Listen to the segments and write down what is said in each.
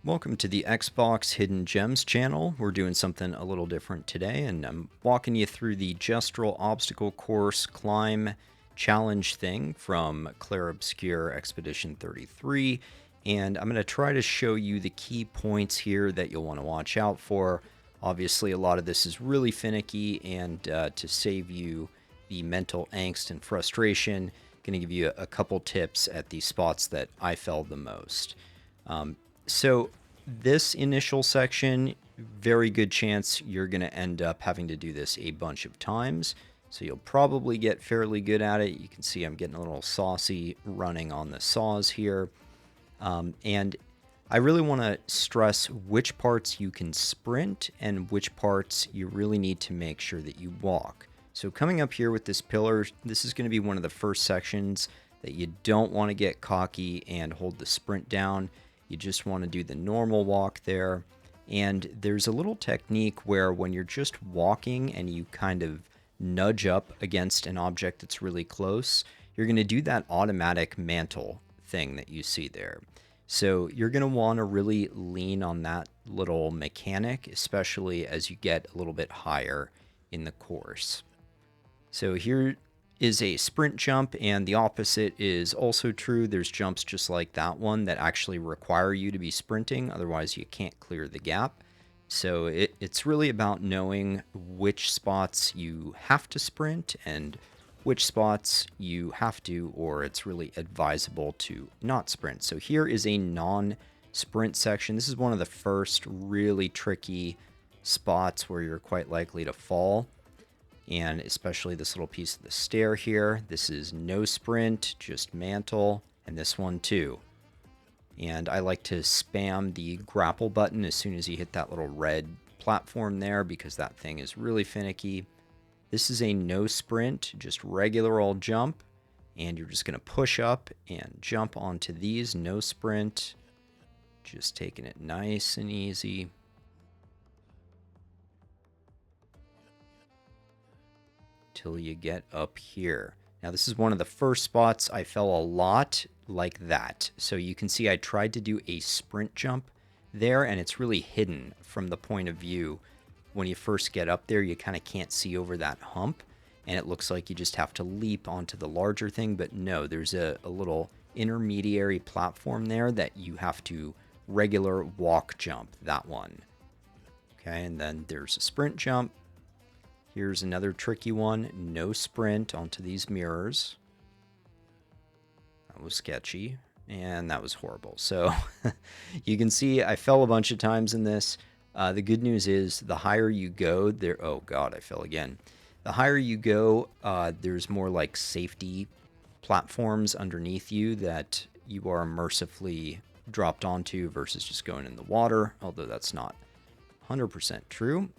Welcome to the Xbox Hidden Gems channel. We're doing something a little different today, and I'm walking you through the Gestral Obstacle Course Climb Challenge thing from Clair Obscur Expedition 33, and I'm going to try to show you the key points here that you'll want to watch out for. Obviously, a lot of this is really finicky, and to save you the mental angst and frustration, I'm going to give you a couple tips at the spots that I fell the most. So this initial section, very good chance you're going to end up having to do this a bunch of times. So you'll probably get fairly good at it. You can see I'm getting a little saucy running on the saws here. And I really want to stress which parts you can sprint and which parts you really need to make sure that you walk. So coming up here with this pillar, this is going to be one of the first sections that you don't want to get cocky and hold the sprint down. You just want to do the normal walk there. And there's a little technique where when you're just walking and you kind of nudge up against an object that's really close, you're going to do that automatic mantle thing that you see there. So you're going to want to really lean on that little mechanic, especially as you get a little bit higher in the course. So here is a sprint jump, and the opposite is also true. There's jumps just like that one that actually require you to be sprinting, otherwise you can't clear the gap. So it's really about knowing which spots you have to sprint and which spots you have to, or it's really advisable to not sprint. So here is a non-sprint section. This is one of the first really tricky spots where you're quite likely to fall. And especially this little piece of the stair here. This is no sprint, just mantle, and this one too. And I like to spam the grapple button as soon as you hit that little red platform there, because that thing is really finicky. This is a no sprint, just regular old jump. And you're just going to push up and jump onto these, no sprint. Just taking it nice and easy. Till you get up here. Now this is one of the first spots I fell a lot like that. So you can see I tried to do a sprint jump there, and it's really hidden from the point of view. When you first get up there, you kind of can't see over that hump, and it looks like you just have to leap onto the larger thing, but no, there's a little intermediary platform there that you have to regular walk jump, that one. Okay, and then there's a sprint jump. Here's another tricky one, no sprint onto these mirrors. That was sketchy, and that was horrible. So you can see I fell a bunch of times in this. The good news is the higher you go, there. Oh God, I fell again. The higher you go, there's more like safety platforms underneath you that you are mercifully dropped onto versus just going in the water, although that's not 100% true.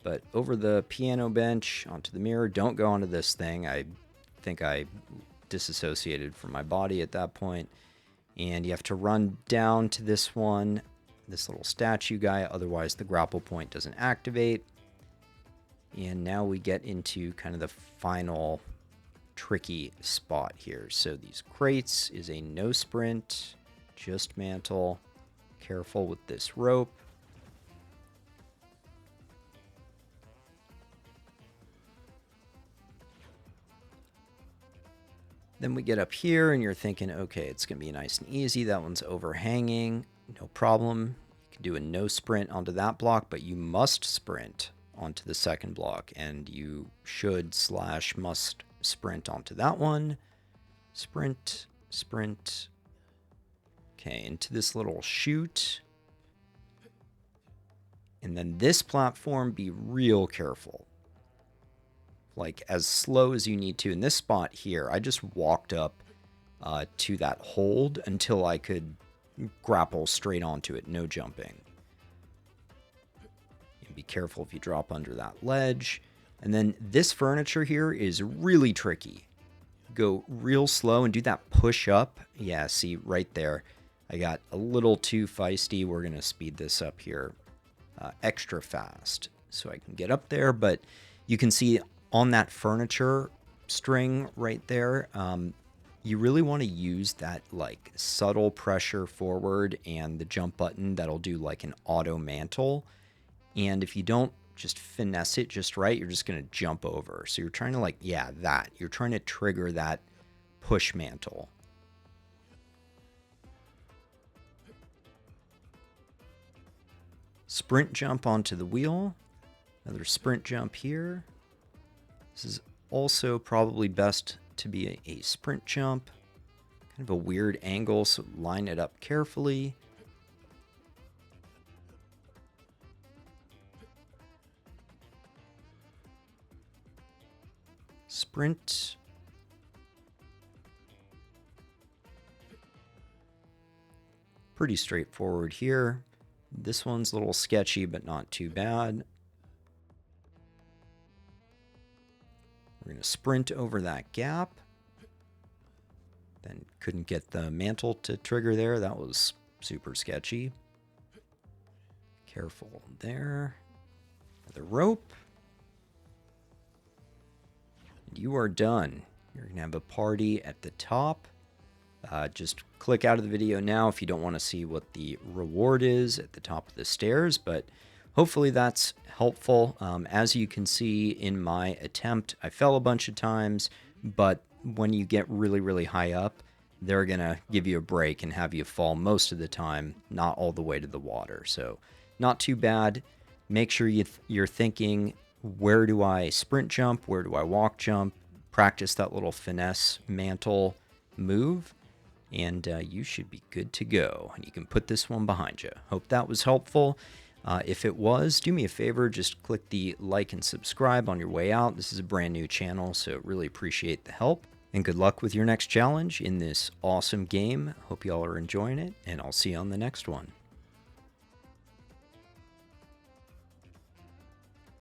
But over the piano bench, onto the mirror, don't go onto this thing. I think I disassociated from my body at that point. And you have to run down to this one, this little statue guy, otherwise the grapple point doesn't activate. And now we get into kind of the final tricky spot here. So these crates is a no sprint, just mantle. Careful with this rope. Then we get up here and you're thinking, okay, it's going to be nice and easy. That one's overhanging. No problem. You can do a no sprint onto that block, but you must sprint onto the second block. And you should/must sprint onto that one. Sprint, sprint. Okay, into this little chute. And then this platform, be real careful. Like as slow as you need to. In this spot here, I just walked up to that hold until I could grapple straight onto it, no jumping. And be careful if you drop under that ledge. And then this furniture here is really tricky. Go real slow and do that push up. Yeah, see right there. I got a little too feisty. We're going to speed this up here extra fast so I can get up there. But you can see on that furniture string right there, you really want to use that like subtle pressure forward and the jump button that'll do like an auto mantle. And if you don't just finesse it just right, you're just going to jump over. So you're trying to like, yeah, that. You're trying to trigger that push mantle. Sprint jump onto the wheel. Another sprint jump here. This is also probably best to be a sprint jump. Kind of a weird angle, so line it up carefully. Sprint. Pretty straightforward here. This one's a little sketchy, but not too bad. We're going to sprint over that gap. Then couldn't get the mantle to trigger there. That was super sketchy. Careful there. The rope. And you are done. You're going to have a party at the top. Just click out of the video now if you don't want to see what the reward is at the top of the stairs, but hopefully that's helpful. As you can see in my attempt, I fell a bunch of times, but when you get really, really high up, they're going to give you a break and have you fall most of the time, not all the way to the water. So not too bad. Make sure you're thinking, where do I sprint jump? Where do I walk jump? Practice that little finesse mantle move, and you should be good to go. And you can put this one behind you. Hope that was helpful. If it was, do me a favor, just click the like and subscribe on your way out. This is a brand new channel, so really appreciate the help. And good luck with your next challenge in this awesome game. Hope y'all are enjoying it, and I'll see you on the next one.